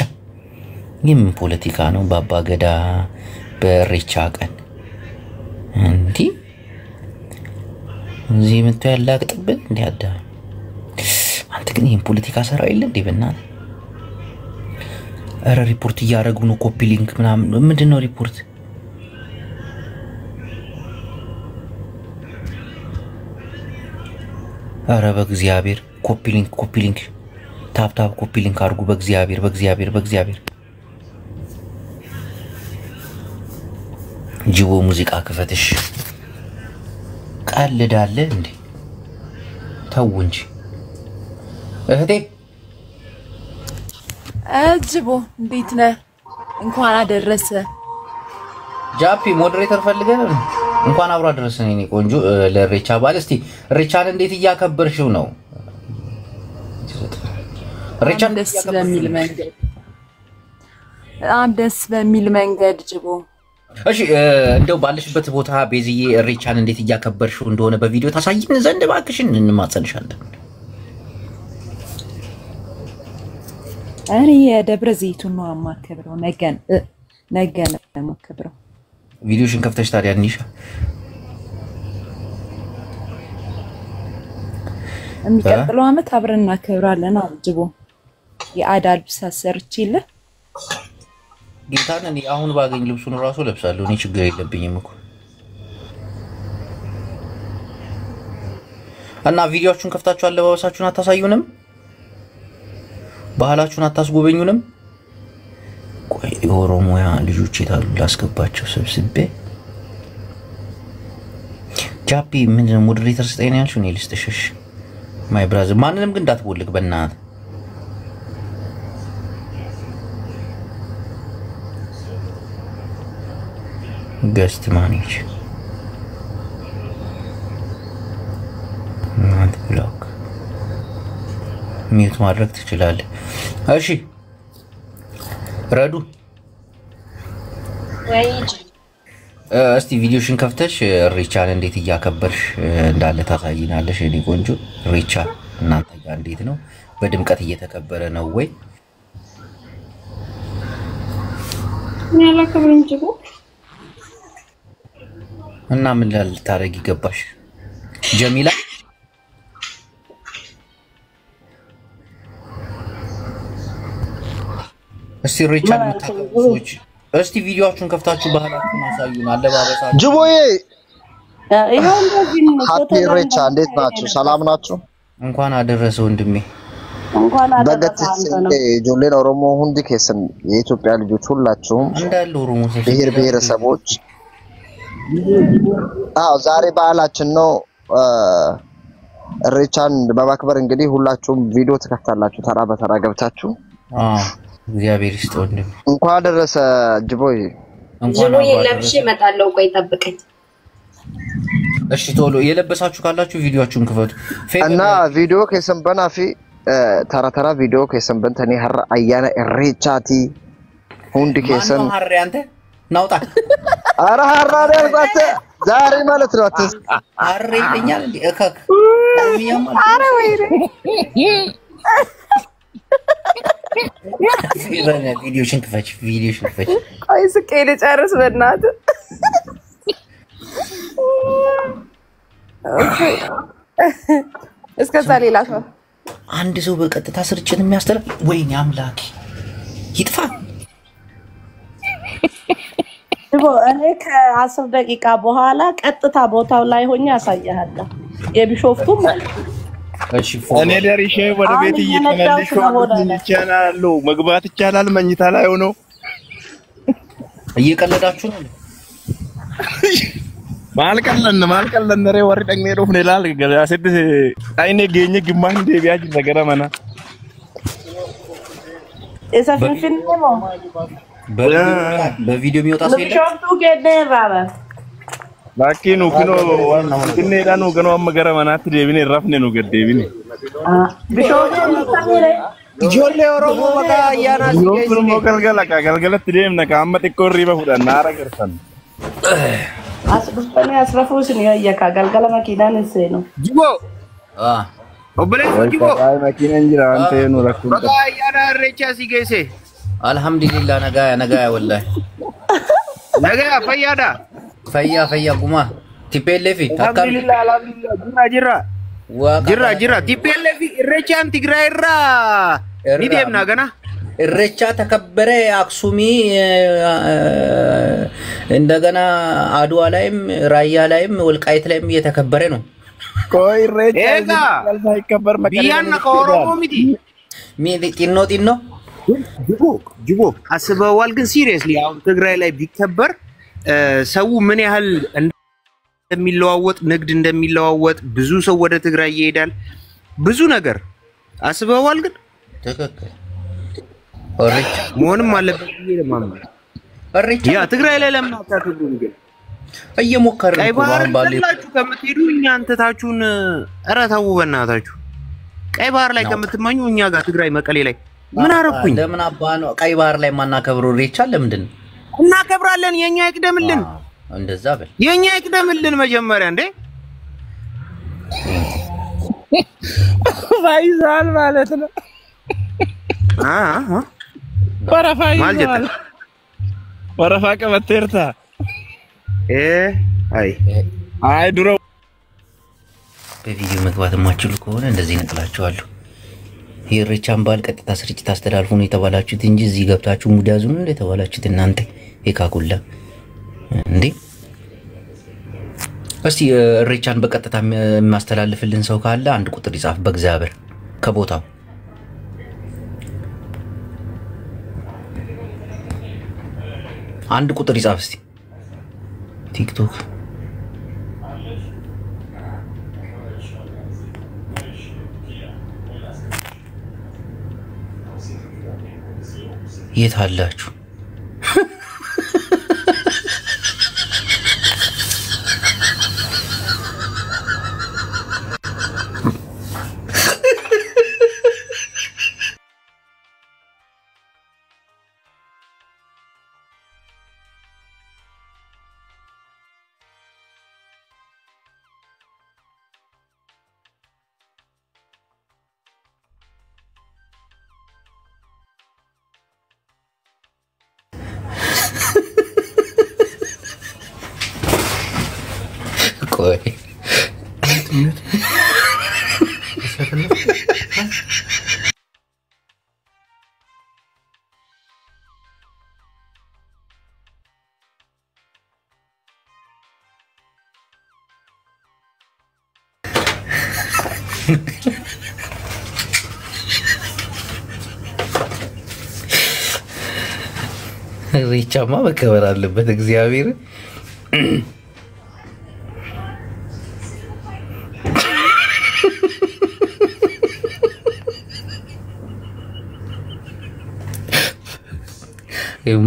ይህም ፖለቲካ ነው። በአባ ገዳ በእሬቻ ቀን እንዲ እዚህ መጥቶ ያላቅጥብን እንዲ አዳ አንተ ግን ይህም ፖለቲካ ሰራው የለ እንዴ? በእናትህ ኧረ ሪፖርት እያደረጉ ነው። ኮፒ ሊንክ ምናምን ምንድን ነው ሪፖርት? ኧረ በእግዚአብሔር ኮፒ ሊንክ ታፕ ኮፒ ሊንክ አድርጉ። በእግዚአብሔር ጅቦ ሙዚቃ ክፈትሽ። ቀልዳለ እንዴ? ተው እንጂ እህቴ። ጅቦ እንዴት ነህ? እንኳን አደረሰ። ጃፒ ሞዴሬተር ፈልገህ ነው? እንኳን አብሮ አደረሰን የኔ ቆንጆ ለእሬቻ በዓል። እስቲ እሬቻን እንዴት እያከበርሽው ነው? እሬቻን ደስ በሚል መንገድ ጅቦ። እሺ እንደው ባለሽበት ቦታ ቤዝዬ እሬቻን እንዴት እያከበርሽው እንደሆነ በቪዲዮ ታሳይን ዘንድ እባክሽን እንማጸንሻለን። እኔ የደብረ ዘይቱን ነው የማከብረው። ነገ ነው የማከብረው። ቪዲዮሽን ከፍተሽ ታዲያ እንይሻ የሚቀጥለው ዓመት አብረን እናከብራለን። አጅቦ የአዳል ልብስ ሰርቼልህ ጌታን እኔ አሁን ባገኝ ልብሱን ራሱ ለብሳለሁ። እኔ ችግር የለብኝም እኮ እና ቪዲዮአችሁን ከፍታችሁ አለባበሳችሁን አታሳዩንም? ባህላችሁን አታስጎበኙንም? ቆይ የኦሮሞያ ልጆች የታሉ ላስገባቸው ሰብስቤ። ጃፒ ምንድነው ሞዴሬተር ስጠኝ ያልሽው? እኔ ልስጥሽ ማይ ብራዘር። ማንንም ግን እንዳትቦልግ በእናትህ። ገስት ማኔጅ ማንት ብሎክ ሚውት ማድረግ ትችላለህ። እሺ ረዱ እስቲ ቪዲዮሽን ከፍተሽ እሬቻን እንዴት እያከበርሽ እንዳለ ታሳይናለሽ የኔ ቆንጆ። እሬቻ እናንተ ጋር እንዴት ነው? በድምቀት እየተከበረ ነው ወይ? እና ምን ልታረጊ ገባሽ ጀሚላ? እስቲ እሬቻን የምታከብሩ ሰዎች እስቲ ቪዲዮአችሁን ከፍታችሁ ባህላችሁን አሳዩን፣ አለባበሳችሁን። ጅቦዬ ሃፒ እሬቻ እንዴት ናችሁ? ሰላም ናችሁ? እንኳን አደረሰ ወንድሜ። በገትስ ጆሌን ኦሮሞ ሁንዲ ከሰን የኢትዮጵያ ልጆች ሁላችሁም እንዳለ ኦሮሞ ብሔረሰቦች ዛሬ በዓላችን ነው። እሬቻን በማክበር እንግዲህ ሁላችሁም ቪዲዮ ተከፍታላችሁ ተራ በተራ ገብታችሁ። እግዚአብሔር ይስጥ ወንድሜ። እንኳን አደረሰ ጅቦዬ። ጅቦዬ ለብሼ እመጣለሁ። ቆይ ጠብቀኝ እሺ። ቶሎ የለበሳችሁ ካላችሁ ቪዲዮአችሁን ክፈቱ እና ቪዲዮ ከሰንበና ፊ ተራ ቪዲዮ ከሰንበን ተኒ ሀራ አያና እሬቻቲ ሁንዲ ከሰን ማን ሀራ አንተ ናውጣ አራ ሀራ ደርባተ ዛሬ ማለት ነው። አትስ ሀራ ይለኛል እንዴ እከክ አረ ወይኔ ቪዲዮሽን ክፈች። ቆይ ስቄ ልጨርስ በእናትህ። ከዛ ሌላ ሰው አንድ ሰው በቀጥታ ስርጭት የሚያስተላልፍ ወይኔ አምላኬ ይጥፋ። እኔ ከ10 ደቂቃ በኋላ ቀጥታ ቦታው ላይ ሆኜ አሳያለሁ። የቢሾፍቱ ማለት ነው። እሺ እኔ ደርሼ ወደ ቤት እየተመለስኩ ይቻላል መግባት ይቻላል። መኝታ ላይ ሆኖ እየቀለዳችሁ ነው። ማልቀለን ነሬ ወሪ ደግኔ ዶፍኔ ላል ገላሰድ አይኔ ገኘ ግማሽ ደቢያጅ ነገር ማና እሰፍንፍን ነው በቪዲዮ የሚወጣ ሰው የለም። ቢሾፍቱ ገደራራ ላኪኑ ክኖ እንኔ ዳኑ ገኖ አመገረ ማናት ደቢኔ ረፍኔ ነው ገደቢኔ ቢሾፍቱ ተመረ ጆሌ ኦሮሞ በቃ ያና ቢሾፍቱ ነው ገልገለት ደም ነካ አመጥ ኮሪ በሁዳና አረገርሰን አስቡስታኔ አስረፉስን ያየካ ገልገለ መኪናን ነው ጅቦ ኦብሌ ጅቦ አይ መኪና እንጅራ አንተ ነው ረኩ በቃ ያና ኢሬቻ ሲገይሴ አልহামዱሊላህ ነጋያ ወላሂ ነጋያ ፈያዳ ፈያ ጉማ ቲፔሌፊ አልহামዱሊላህ ጅራ ቲፔሌፊ ኢሬቻን ትግራይራ ኒዴምና ገና ኢሬቻ ተከበረ አክሱሚ እንደገና አድዋ ላይም ራያ ላይም ወልቃይት ላይም እየተከበረ ነው። ቆይ ኢሬቻ ሳይከበር ቢያና ከኦሮሞ ሚዲ ጢኖ ጅቦ አስበዋል። ግን ሲሪየስሊ አሁን ትግራይ ላይ ቢከበር ሰው ምን ያህል እንደሚለዋወጥ ንግድ እንደሚለዋወጥ ብዙ ሰው ወደ ትግራይ ይሄዳል። ብዙ ነገር አስበዋል። ግን ተከከለ ኦሬቻ መሆንም አለበት ይለማም ኦሬቻ ያ ትግራይ ላይ ለምን አታከብሩም? ግን እየሞከርን ቀይ ባህር ላይ ከምትሄዱ እኛ አንተታችሁን ኧረ ተው በእናታችሁ። ቀይ ባህር ላይ ከምትመኙ እኛ ጋር ትግራይ መቀሌ ላይ ምን አረኩኝ? ለምን አባ ነው ቀይ ባህር ላይ ማናከብረው? ኢሬቻ ለምንድን እናከብራለን? የኛ ይቅደምልን። እንደዛ በል የኛ ይቅደምልን መጀመሪያ እንዴ ፋይዛል ማለት ነው። ወረፋ ቀበቴርታ አይ ድሮ በቪዲዮ መግባት የማትችሉ ከሆነ እንደዚህ ነጥላችኋለሁ። የኢሬቻን በዓል ቀጥታ ስርጭት አስተላልፉ ነው የተባላችሁት እንጂ እዚህ ገብታችሁ ሙዳዙ ነው የተባላችሁት እናንተ የካኩላ እንዴ። እስቲ ኢሬቻን በቀጥታ የሚያስተላልፍልን ሰው ካለ አንድ ቁጥር ይጻፍ በእግዚአብሔር ከቦታው አንድ ቁጥር ይጻፍ እስቲ ቲክቶክ የት አላችሁ? ቆይ ኢሬቻማ መከበር አለበት እግዚአብሔር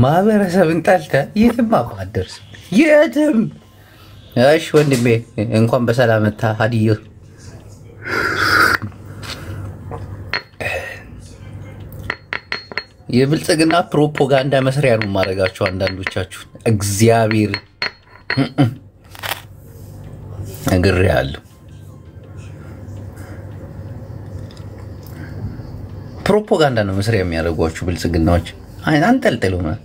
ማህበረሰብን ጠልተህ የትም አትደርስም የትም። እሺ ወንድሜ እንኳን በሰላም መጣ ሀዲዮ። የብልጽግና ፕሮፓጋንዳ መስሪያ ነው ማድረጋችሁ አንዳንዶቻችሁ። እግዚአብሔር ነግሬሃለሁ። ፕሮፓጋንዳ ነው መስሪያ የሚያደርጓችሁ ብልጽግናዎች። አንጠልጥሉ ነው።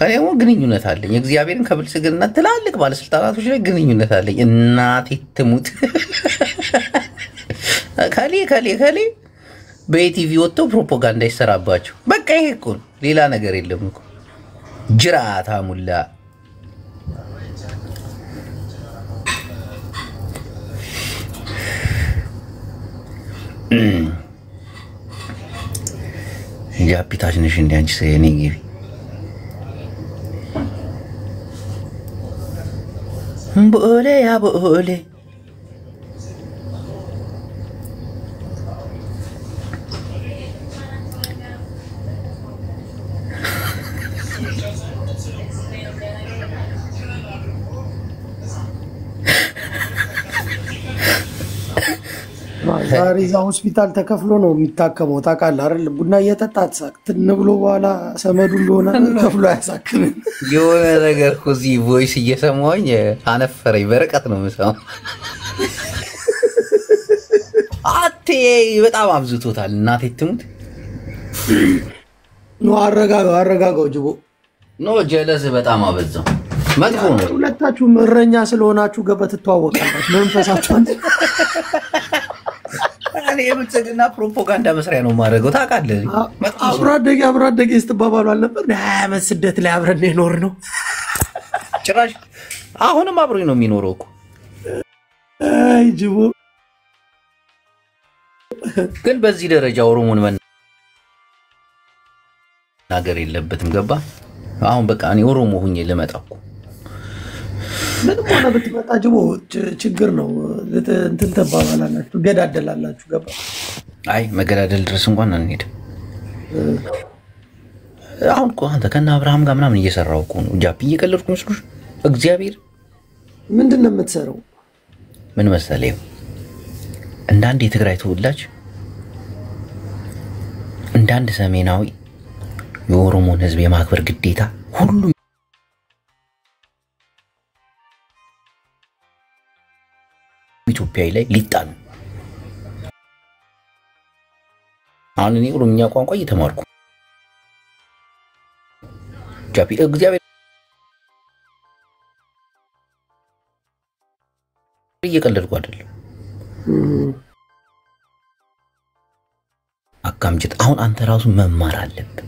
እኔም ግንኙነት አለኝ እግዚአብሔርን ከብልጽግና ትላልቅ ባለስልጣናቶች ላይ ግንኙነት አለኝ። እናቴ ትሙት ከሌ በኢቲቪ ወጥቶ ፕሮፓጋንዳ ይሰራባቸው። በቃ ይሄ እኮ ሌላ ነገር የለም እኮ ጅራታ ሙላ ጃፒታሽ ነሽ እንዴ አንቺ ሰኔ ግቢ ቦሌ ያ ቦሌ ዛሬ እዛ ሆስፒታል ተከፍሎ ነው የሚታከመው ታውቃለህ አይደል? ቡና እየጠጣ አትሳቅ ትን ብሎ በኋላ ሰመዱ እንደሆነ ከፍሎ አያሳክምም። የሆነ ነገር እኮ እዚህ ቮይስ እየሰማሁኝ አነፈረኝ። በርቀት ነው የምሰማው። አቴ በጣም አብዝቶታል። እናቴ ትሙት ኖ አረጋጋው ጅቦ ኖ ጀለስ በጣም አበዛው። መጥፎ ነው። ሁለታችሁም እረኛ ስለሆናችሁ ገበት ትተዋወቃላችሁ። መንፈሳችሁ አንተ እኔ የብልጽግና ፕሮፓጋንዳ መስሪያ ነው የማደርገው ታውቃለህ። አብሮ አደጌ ስትባባሉ አልነበር? 20 ዓመት ስደት ላይ አብረን የኖር ነው። ጭራሽ አሁንም አብሮኝ ነው የሚኖረው እኮ። አይ ጅቦ ግን በዚህ ደረጃ ኦሮሞን መናገር የለበትም። ገባ? አሁን በቃ እኔ ኦሮሞ ሁኜ ልመጣ እኮ ምን ሆነ ብትመጣ ጅቦ ችግር ነው። እንትን ተባባላላችሁ፣ ገዳደላላችሁ። ገባ? አይ መገዳደል ድረስ እንኳን አንሄድም። አሁን እኮ አንተ ከና አብርሃም ጋር ምናምን እየሰራው እኮ ነው። ጃፒ እየቀለድኩ መስሎሽ? እግዚአብሔር ምንድን ነው የምትሰራው? ምን መሰለኝ እንዳንድ የትግራይ ተወላጅ እንዳንድ ሰሜናዊ የኦሮሞን ህዝብ የማክበር ግዴታ ሁሉም ኢትዮጵያዊ ላይ ሊጣሉ። አሁን እኔ ኦሮምኛ ቋንቋ እየተማርኩ ጃፒ እግዚአብሔር እየቀለድኩ አይደለም። አካምጭት አሁን አንተ ራሱ መማር አለብህ።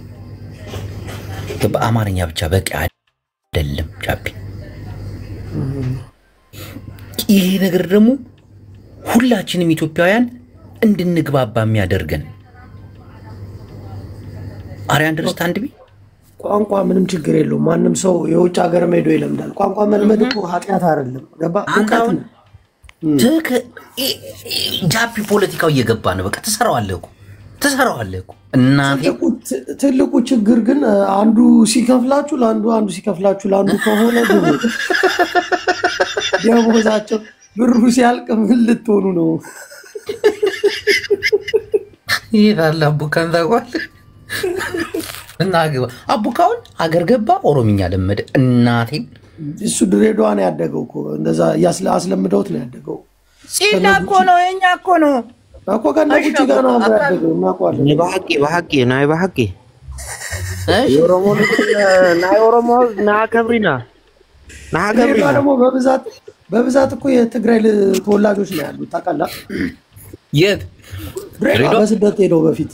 በአማርኛ ብቻ በቂ አይደለም ጃፒ። ይሄ ነገር ደግሞ ሁላችንም ኢትዮጵያውያን እንድንግባባ የሚያደርገን አሪ አንደርስታንድ ቢ ቋንቋ ምንም ችግር የለውም። ማንም ሰው የውጭ ሀገር ሄዶ ይለምዳል። ቋንቋ መልመድ እኮ ኃጢአት አይደለም። ገባ? እውቀት ነው። ጃፒ ፖለቲካው እየገባ ነው። በቃ ትሰራዋለህ እኮ እናቴ። ትልቁ ችግር ግን አንዱ ሲከፍላችሁ ለአንዱ ለአንዱ ከሆነ ደሞዛቸው ብሩ ሲያልቅ ምን ልትሆኑ ነው? ይላል አቡካን ታውቃለህ? እና ግባ አቡካውን አገር ገባ ኦሮምኛ ለመደ። እናቴ እሱ ድሬዳዋ ነው ያደገው እኮ እንደዛ አስለምደውት ነው ያደገው። ሲላ እኮ ነው የኛ እኮ ነው እኮ ከነጉቺ ጋር ነው ያደገው። እናውቀዋለን። በሐቂ የኦሮሞ ኦሮሞ ናከብሪና ደግሞ በብዛት እኮ የትግራይ ተወላጆች ነው ያሉት ታውቃለህ? የት ድሬዳዋ በስደት ሄደው በፊት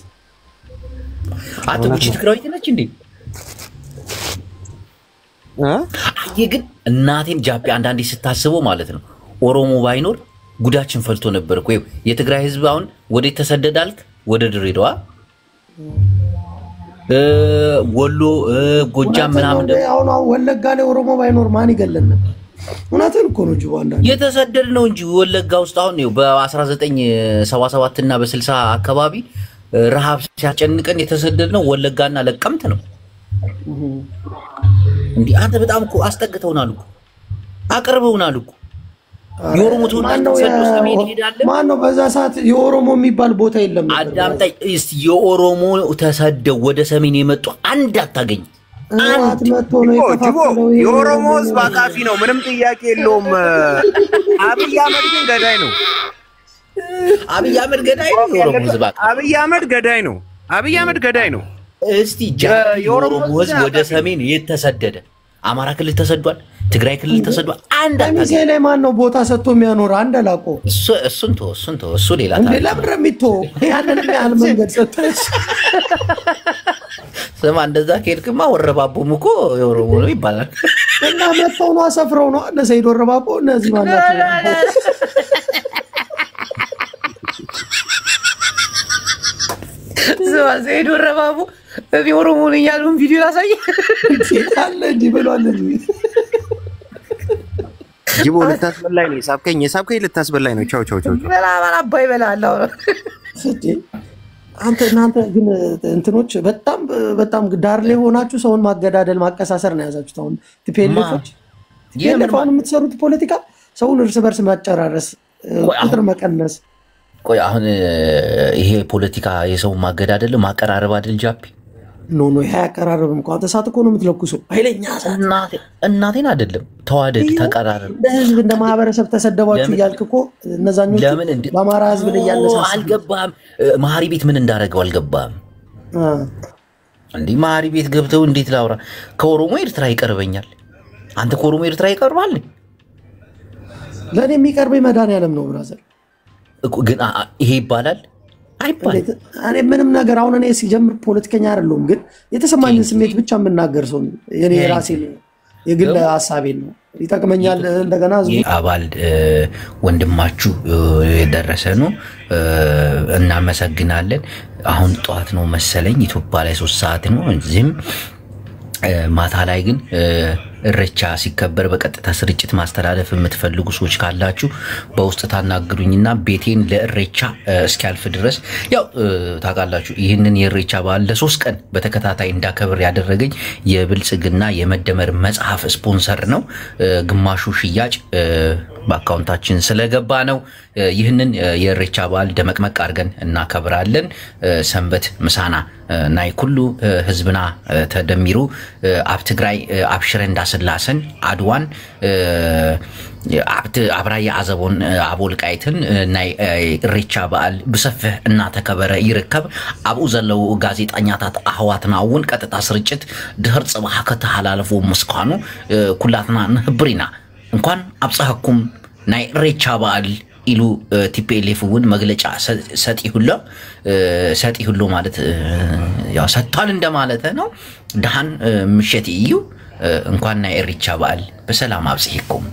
አጥቁጭ ትግራዊት ነች እንዴ? ግን እናቴን ጃፒ አንዳንዴ ስታስበው ማለት ነው ኦሮሞ ባይኖር ጉዳችን ፈልቶ ነበር እኮ። የትግራይ ህዝብ አሁን ወደ ተሰደዳልክ ወደ ድሬዳዋ ወሎ ጎጃም ምናምን አሁን ወለጋ ላይ ኦሮሞ ባይኖር ማን ይገለን ነበር? እውነትን እኮ ነው ጅቦ። አንዳንዴ የተሰደድ ነው እንጂ ወለጋ ውስጥ አሁን ነው በ1977 እና በ60 አካባቢ ረሃብ ሲያጨንቀን የተሰደድ ነው ወለጋና ለቀምት ነው እንዴ። አንተ በጣም እኮ አስጠግተውናል እኮ አቅርበውናል እኮ። የኦሮሞ ተወላጅ ተሰደው ሰሜን ይሄዳል። ማን ነው በዛ ሰዓት የኦሮሞ የሚባል ቦታ የለም ነበር። አዳምጠኝ እስቲ። የኦሮሞ ተሰደው ወደ ሰሜን የመጡ አንድ አታገኝ። አንድ መጥቶ ነው የከፋፈለው። የኦሮሞ ህዝብ አቃፊ ነው፣ ምንም ጥያቄ የለውም። አብይ አህመድ ግን ገዳይ ነው። አብይ አህመድ ገዳይ ነው። የኦሮሞ ህዝብ አብይ አህመድ ገዳይ ነው። እስቲ የኦሮሞ ህዝብ ወደ ሰሜን የተሰደደ አማራ ክልል ተሰዷል፣ ትግራይ ክልል ተሰዷል። አንድ ከሚሴ ላይ ማን ነው ቦታ ሰጥቶ የሚያኖር? አንድ አላቆ እሱን እሱ ሌላ ታሪክ ለምን ረሚቶ ያንን ያህል መንገድ ሰጥተሽ ስማ፣ እንደዛ ከሄድክማ ወረባቦም እኮ የኦሮሞ ነው ይባላል። እና መጥተው ነው አሰፍረው ነው እነ ሰይድ ወረባቦ እነዚህ ማለት ነው። ስማ፣ ሰይድ ወረባቦ የኦሮሞ ነው ያሉን ቪዲዮ ላሳይ አለ እንጂ ብሏል እንጂ ጅቦ ልታስበላኝ ነው። የሳብከኝ ልታስበላኝ ነው። ቻው ቻው ቻው። በላ አባይ በላለው እናንተ ግን እንትኖች በጣም ዳር ላይ ሆናችሁ ሰውን ማገዳደል ማቀሳሰር ነው ያዛችሁት። አሁን ቲፔልፎች የለፋውን የምትሰሩት ፖለቲካ ሰውን እርስ በርስ ማጨራረስ፣ ቁጥር መቀነስ። ቆይ አሁን ይሄ ፖለቲካ የሰው ማገዳደል ማቀራረብ አይደል ጃፒ? ኖ ይሄ ያቀራረብ እንኳን ተሳት እኮ ነው የምትለኩሰው። ኃይለኛ እናቴን አይደለም ተዋደድ ተቀራረብ። ለህዝብ እንደ ማህበረሰብ ተሰደባችሁ እያልክ እኮ እነዛኞቹ በአማራ ህዝብ ላይ ያነሳስ አልገባም። መሀሪ ቤት ምን እንዳደረገው አልገባም። እንዲህ መሀሪ ቤት ገብተው እንዴት ላውራ? ከኦሮሞ ኤርትራ ይቀርበኛል። አንተ ከኦሮሞ ኤርትራ ይቀርባል? ለእኔ የሚቀርበኝ መድኃኒዓለም ነው ብራዘር። ግን ይሄ ይባላል አይባልም። እኔ ምንም ነገር አሁን እኔ ሲጀምር ፖለቲከኛ አይደለሁም፣ ግን የተሰማኝን ስሜት ብቻ የምናገር ሰው የኔ የራሴ የግል ሀሳቤ ነው። ይጠቅመኛል። እንደገና አባል ወንድማችሁ የደረሰ ነው። እናመሰግናለን። አሁን ጠዋት ነው መሰለኝ ኢትዮጵያ ላይ 3 ሰዓት ነው። እዚህም ማታ ላይ ግን እረቻ ሲከበር በቀጥታ ስርጭት ማስተላለፍ የምትፈልጉ ሰዎች ካላችሁ በውስጥ ታናግሩኝና ቤቴን ለእረቻ እስኪያልፍ ድረስ ያው ታውቃላችሁ። ይህንን የእረቻ በዓል ለ3 ቀን በተከታታይ እንዳከብር ያደረገኝ የብልጽግና የመደመር መጽሐፍ ስፖንሰር ነው። ግማሹ ሽያጭ በአካውንታችን ስለገባ ነው። ይህንን የእረቻ በዓል ደመቅመቅ አድርገን እናከብራለን። ሰንበት ምሳና ናይ ኩሉ ህዝብና ተደሚሩ አብ ትግራይ አብሽረ እንዳስላሰን አድዋን አብራያ አዘቦን አቦልቃይትን ናይ እሬቻ በዓል ብሰፍህ እናተከበረ ይርከብ። አብኡ ዘለው ጋዜጠኛታት አህዋትና እውን ቀጥታ ስርጭት ድህር ጽባህ ከተሐላለፉ ምስካኑ ኩላትና ንህብሪና እንኳን አብፀሐኩም ናይ እሬቻ በዓል ኢሉ ቲፒኤልኤፍ እውን መግለጫ ሰጢ ሁሉ ማለት ያው ሰጥቷል እንደማለት ነው። ደሃን ምሸት እዩ እንኳን ናይ እሬቻ በዓል በሰላም አብፅሒኩም